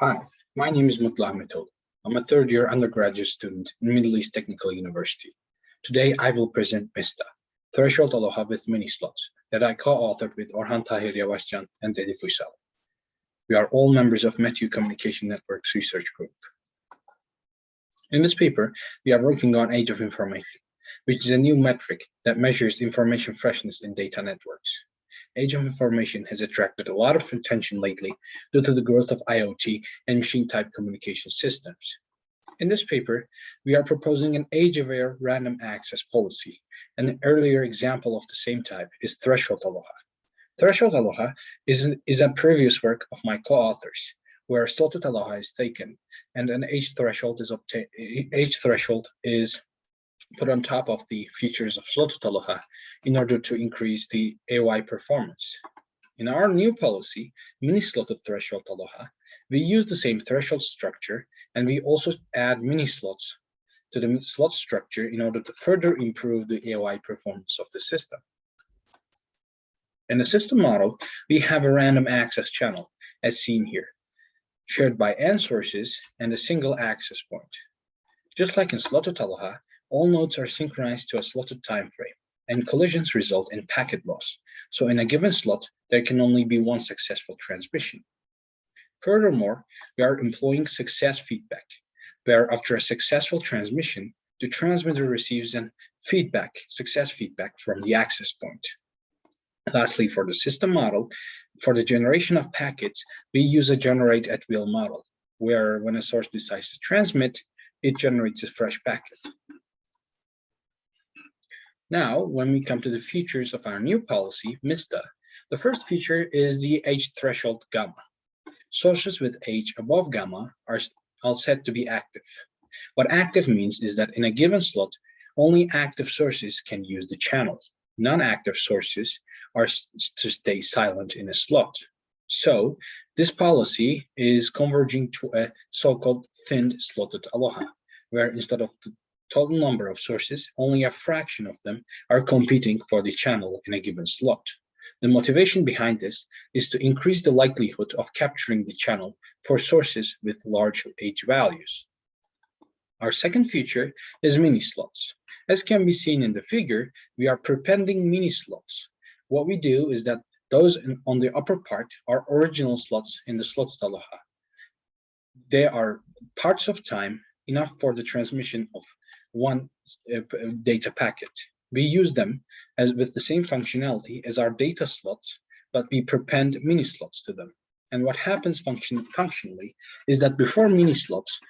Hi, my name is Mutlu Ahmetoğlu. I'm a third-year undergraduate student in Middle East Technical University. Today, I will present MiSTA, Threshold ALOHA with mini slots, that I co-authored with Orhan Tahir Yavaşcan and Elif Uysal. We are all members of METU Communication Network's research group. In this paper, we are working on Age of Information, which is a new metric that measures information freshness in data networks. Age of Information has attracted a lot of attention lately due to the growth of IoT and machine-type communication systems. In this paper, we are proposing an age-aware random access policy. An earlier example of the same type is Threshold ALOHA. Threshold ALOHA is a previous work of my co-authors, where slotted ALOHA is taken and an age threshold is put on top of the features of slotted ALOHA in order to increase the AOI performance. In our new policy, Mini Slotted Threshold ALOHA, we use the same threshold structure, and we also add mini slots to the slot structure in order to further improve the AOI performance of the system. In the system model, we have a random access channel, as seen here, shared by n sources and a single access point. Just like in slotted ALOHA, all nodes are synchronized to a slotted time frame, and collisions result in packet loss. So in a given slot, there can only be one successful transmission. Furthermore, we are employing success feedback, where after a successful transmission, the transmitter receives an success feedback from the access point. Lastly, for the system model, for the generation of packets, we use a generate at will model, where when a source decides to transmit, it generates a fresh packet. Now, when we come to the features of our new policy, MiSTA, the first feature is the age threshold gamma. Sources with age above gamma are all set to be active. What active means is that in a given slot, only active sources can use the channel. Non-active sources are to stay silent in a slot. So, this policy is converging to a so-called thinned slotted ALOHA, where instead of the total number of sources, only a fraction of them are competing for the channel in a given slot. The motivation behind this is to increase the likelihood of capturing the channel for sources with large age values. Our second feature is mini slots. As can be seen in the figure, we are prepending mini slots. What we do is that those on the upper part are original slots in the slotted ALOHA. They are parts of time enough for the transmission of one data packet. We use them as with the same functionality as our data slots, but we prepend mini slots to them. And what happens functionally is that before mini slots,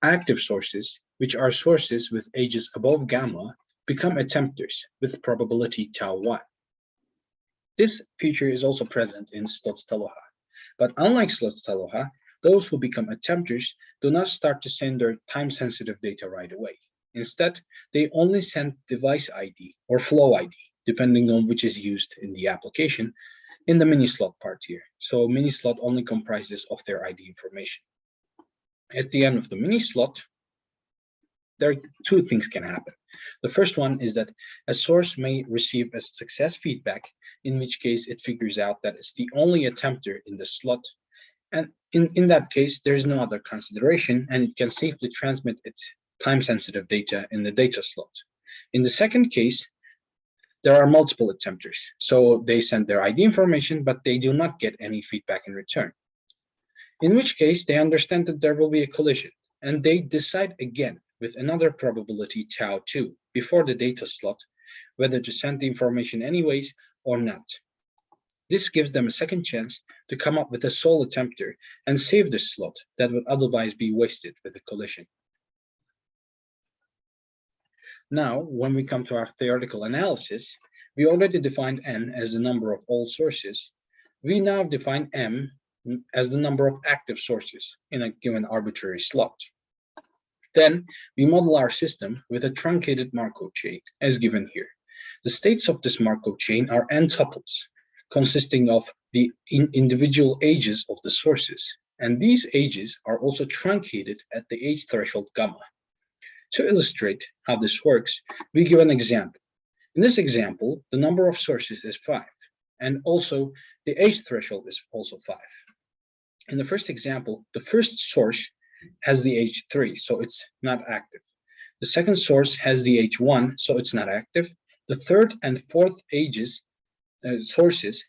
active sources, which are sources with ages above gamma, become attempters with probability tau1. This feature is also present in slotted ALOHA. But unlike slotted ALOHA, those who become attempters do not start to send their time-sensitive data right away. Instead, they only send device ID or flow ID, depending on which is used in the application, in the mini slot part here. So mini slot only comprises of their ID information. At the end of the mini slot, there are two things can happen. The first one is that a source may receive a success feedback, in which case it figures out that it's the only attempter in the slot. And in that case, there's no other consideration, and it can safely transmit its time-sensitive data in the data slot. In the second case, there are multiple attempters. So they send their ID information, but they do not get any feedback in return. In which case, they understand that there will be a collision, and they decide again with another probability tau2 before the data slot, whether to send the information anyways or not. This gives them a second chance to come up with a sole attempter and save the slot that would otherwise be wasted with a collision. Now, when we come to our theoretical analysis, we already defined n as the number of all sources. We now define m as the number of active sources in a given arbitrary slot. Then we model our system with a truncated Markov chain, as given here. The states of this Markov chain are n tuples, consisting of the individual ages of the sources, and these ages are also truncated at the age threshold gamma. To illustrate how this works, we give an example. In this example, the number of sources is 5, and also the age threshold is also 5. In the first example, the first source has the age 3, so it's not active. The second source has the age 1, so it's not active. The third and fourth sources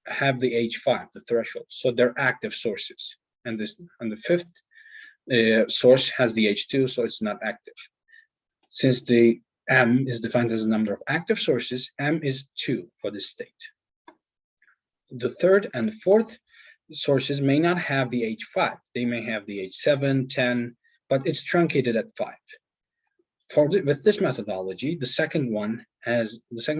have the age 5, the threshold, so they're active sources. And the fifth source has the age 2, so it's not active. Since the M is defined as the number of active sources, M is 2 for this state. The third and fourth sources may not have the age 5. They may have the age 7, 10, but it's truncated at 5. With this methodology, the second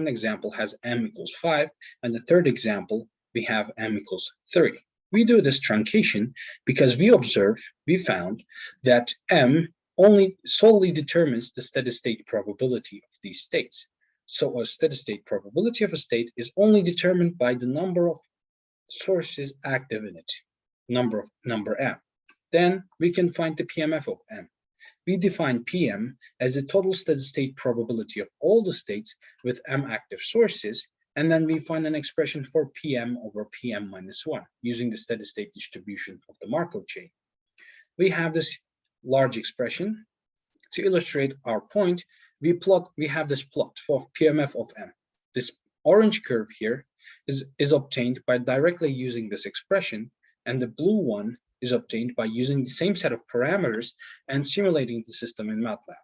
example has M equals 5, and the third example, we have M equals 3. We do this truncation because we found that M only solely determines the steady state probability of these states. So a steady state probability of a state is only determined by the number of sources active in it, number M. Then we can find the PMF of M. We define PM as the total steady state probability of all the states with M active sources, and then we find an expression for PM over PM minus 1 using the steady state distribution of the Markov chain. We have this large expression. To illustrate our point, we have this plot for PMF of M. This orange curve here is obtained by directly using this expression, and the blue one is obtained by using the same set of parameters and simulating the system in MATLAB.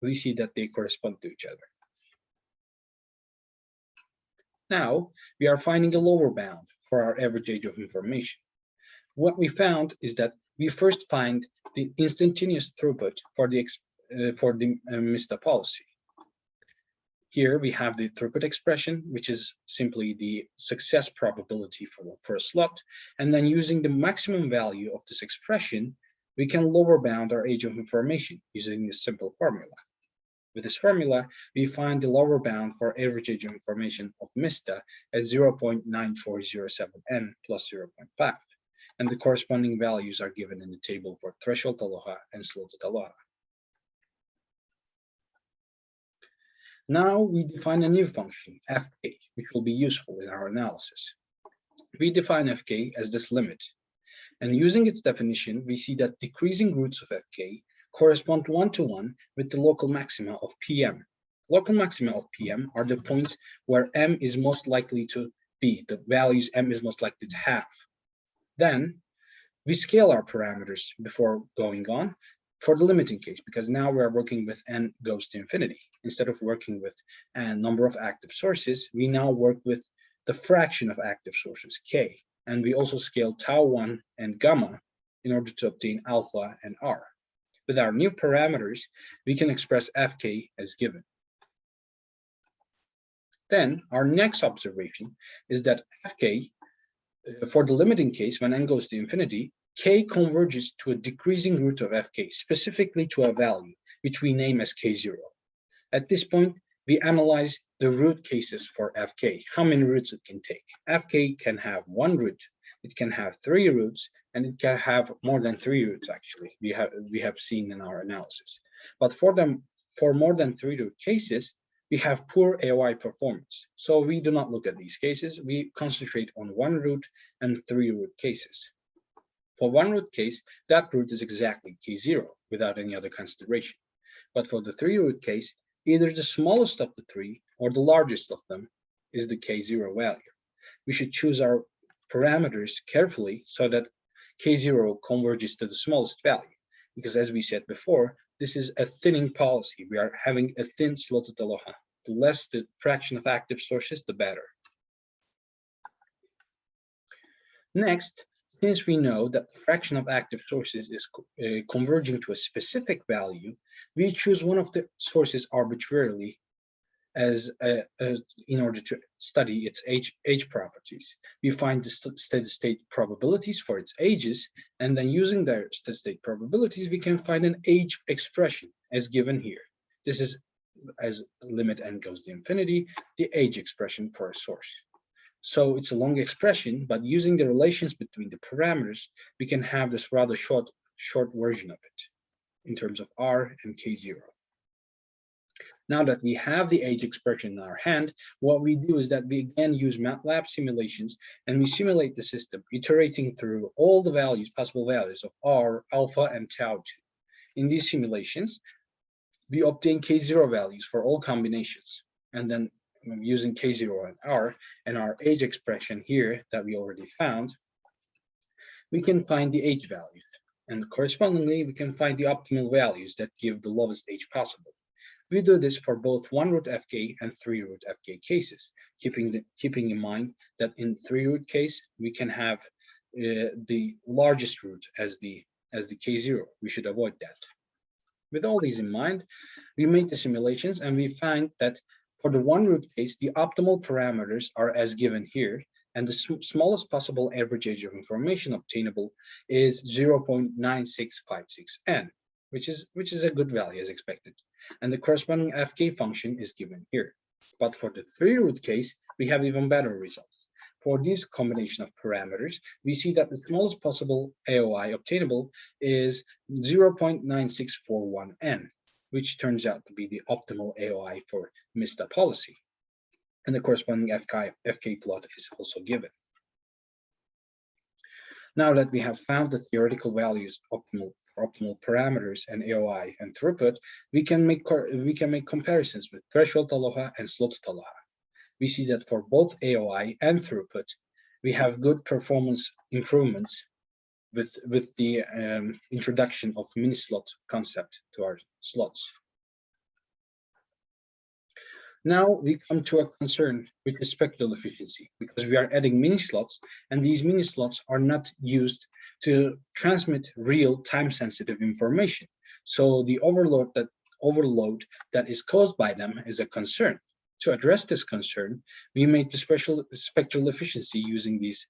We see that they correspond to each other. Now, we are finding a lower bound for our average age of information. What we found is that we first find the instantaneous throughput for the MiSTA policy. Here we have the throughput expression, which is simply the success probability for a slot. And then using the maximum value of this expression, we can lower bound our age of information using this simple formula. With this formula, we find the lower bound for average age of information of MiSTA as 0.9407n plus 0.5. And the corresponding values are given in the table for threshold ALOHA and slotted ALOHA. Now we define a new function, fk, which will be useful in our analysis. We define fk as this limit. And using its definition, we see that decreasing roots of fk correspond one-to-one with the local maxima of PM. Local maxima of PM are the points where M is most likely to be, the values M is most likely to have. Then we scale our parameters before going on for the limiting case, because now we are working with n goes to infinity. Instead of working with a number of active sources, we now work with the fraction of active sources, k. And we also scale tau1 and gamma in order to obtain alpha and r. With our new parameters, we can express fk as given. Then our next observation is that fk, for the limiting case, when n goes to infinity, k converges to a decreasing root of fk, specifically to a value, which we name as k0. At this point, we analyze the root cases for fk, how many roots it can take. Fk can have 1 root, it can have 3 roots, and it can have more than 3 roots, actually, we have seen in our analysis. But for more than 3 root cases, we have poor AOI performance. So we do not look at these cases. We concentrate on 1 root and 3 root cases. For 1 root case, that root is exactly k0 without any other consideration. But for the 3 root case, either the smallest of the 3 or the largest of them is the k0 value. We should choose our parameters carefully so that k0 converges to the smallest value, because as we said before, this is a thinning policy. We are having a thin slotted ALOHA. The less the fraction of active sources, the better. Next, since we know that the fraction of active sources is converging to a specific value, we choose one of the sources arbitrarily in order to study its age properties. We find the steady state probabilities for its ages, and then using their steady state probabilities, we can find an age expression as given here. This is, as limit n goes to infinity, the age expression for a source. So it's a long expression, but using the relations between the parameters, we can have this rather short version of it in terms of r and k0. Now that we have the age expression in our hand, what we do is that we again use MATLAB simulations and we simulate the system, iterating through all the values, possible values of R, alpha, and tau 2. In these simulations, we obtain K0 values for all combinations. And then using K0 and R and our age expression here that we already found, we can find the age values. And correspondingly, we can find the optimal values that give the lowest age possible. We do this for both 1-root FK and 3-root FK cases, keeping in mind that in 3-root case, we can have the largest root as the K0. We should avoid that. With all these in mind, we make the simulations and we find that for the 1-root case, the optimal parameters are as given here, and the smallest possible average age of information obtainable is 0.9656 n, which is a good value as expected. And the corresponding FK function is given here. But for the 3-root case, we have even better results. For this combination of parameters, we see that the smallest possible AOI obtainable is 0.9641 n, which turns out to be the optimal AOI for MiSTA policy. And the corresponding FK plot is also given. Now that we have found the theoretical values optimal parameters and AOI and throughput, we can make comparisons with threshold ALOHA and slotted ALOHA. We see that for both AOI and throughput, we have good performance improvements with the introduction of mini slot concept to our slots. Now we come to a concern with the spectral efficiency, because we are adding mini slots, and these mini slots are not used to transmit real time-sensitive information. So the overload that is caused by them is a concern. To address this concern, we make the spectral efficiency using these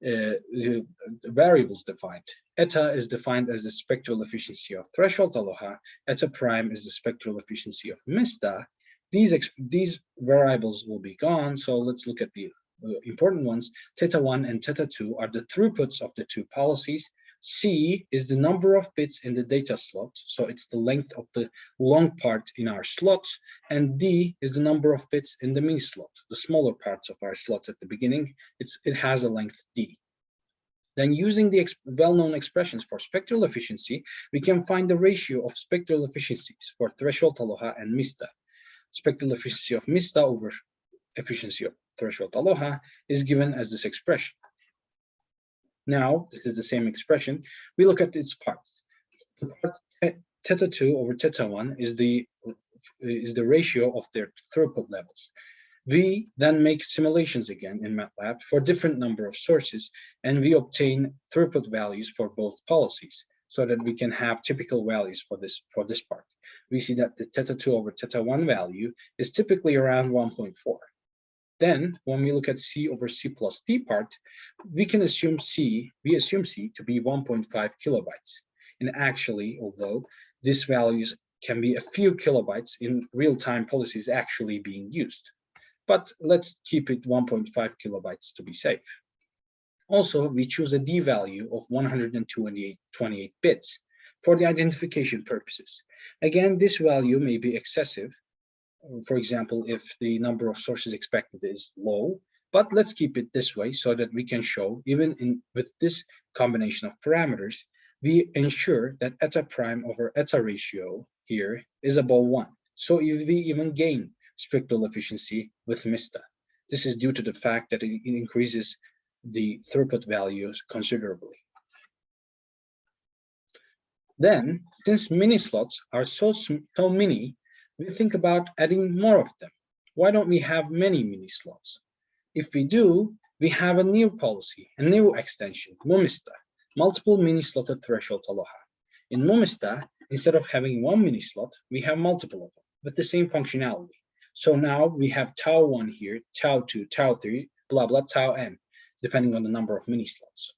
the variables defined. Eta is defined as the spectral efficiency of threshold ALOHA. Eta prime is the spectral efficiency of MiSTA. These variables will be gone, so let's look at the important ones. Theta 1 and theta 2 are the throughputs of the two policies. C is the number of bits in the data slot, so it's the length of the long part in our slots, and D is the number of bits in the mini slot, the smaller parts of our slots at the beginning. It has a length D. Then using the well-known expressions for spectral efficiency, we can find the ratio of spectral efficiencies for threshold ALOHA and MiSTA. Spectral efficiency of MiSTA over efficiency of threshold ALOHA is given as this expression. Now, this is the same expression. We look at its parts. The part theta 2 over theta 1 is the ratio of their throughput levels. We then make simulations again in MATLAB for different number of sources, and we obtain throughput values for both policies, so that we can have typical values for this part. We see that the theta 2 over theta 1 value is typically around 1.4. Then, when we look at C over C plus D part, we assume C to be 1.5 kilobytes. And actually, although these values can be a few kilobytes in real-time policies actually being used. But let's keep it 1.5 kilobytes to be safe. Also, we choose a D value of 128 bits for the identification purposes. Again, this value may be excessive. For example, if the number of sources expected is low, but let's keep it this way so that we can show, even with this combination of parameters, we ensure that eta prime over eta ratio here is above 1. So if we even gain spectral efficiency with MiSTA, this is due to the fact that it increases the throughput values considerably. Then, since mini slots are so mini, we think about adding more of them. Why don't we have many mini slots? If we do, we have a new policy, a new extension, mMTC, multiple mini slotted threshold ALOHA. In mMTC, instead of having one mini slot, we have multiple of them with the same functionality. So now we have tau 1 here, tau 2, tau 3, blah, blah, tau n, depending on the number of mini slots.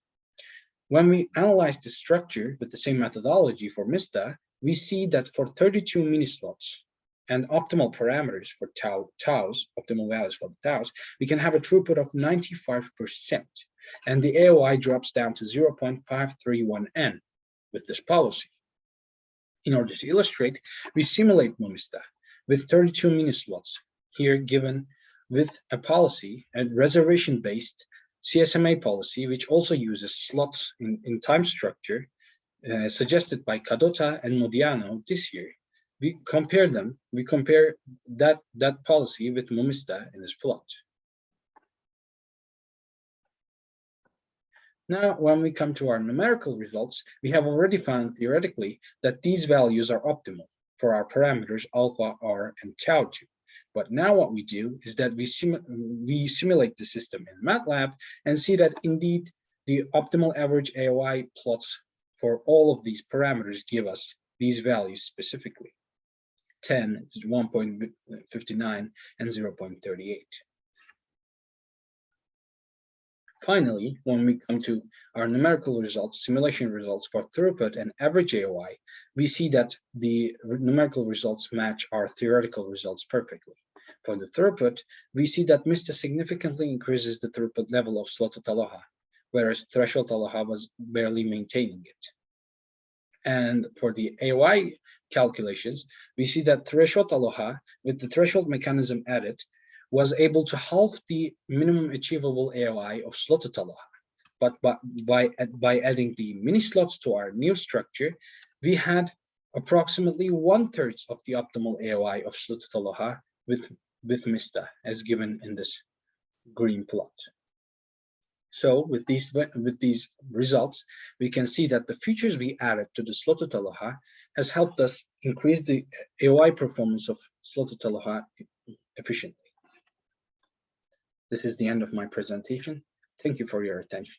When we analyze the structure with the same methodology for MiSTA, we see that for 32 mini slots and optimal parameters for taus, optimal values for the taus, we can have a throughput of 95%, and the AOI drops down to 0.531 n with this policy. In order to illustrate, we simulate mMTC. with 32 mini slots, here given with a policy, a reservation-based CSMA policy, which also uses slots in time structure, suggested by Cadota and Modiano this year. We compare that policy with MiSTA in this plot. Now, when we come to our numerical results, we have already found theoretically that these values are optimal for our parameters alpha, R, and tau 2. But now what we do is that we simulate the system in MATLAB and see that indeed the optimal average AOI plots for all of these parameters give us these values specifically: 10, 1.59, and 0.38. Finally, when we come to our numerical results, simulation results for throughput and average AOI, we see that the numerical results match our theoretical results perfectly. For the throughput, we see that MiSTA significantly increases the throughput level of slotted ALOHA, whereas threshold ALOHA was barely maintaining it. And for the AOI calculations, we see that threshold ALOHA, with the threshold mechanism added, was able to halve the minimum achievable AOI of slotted ALOHA. But by adding the mini slots to our new structure, we had approximately 1/3 of the optimal AOI of slotted ALOHA with MiSTA, as given in this green plot. So with these results, we can see that the features we added to the slotted ALOHA has helped us increase the AOI performance of slotted ALOHA efficiently. This is the end of my presentation. Thank you for your attention.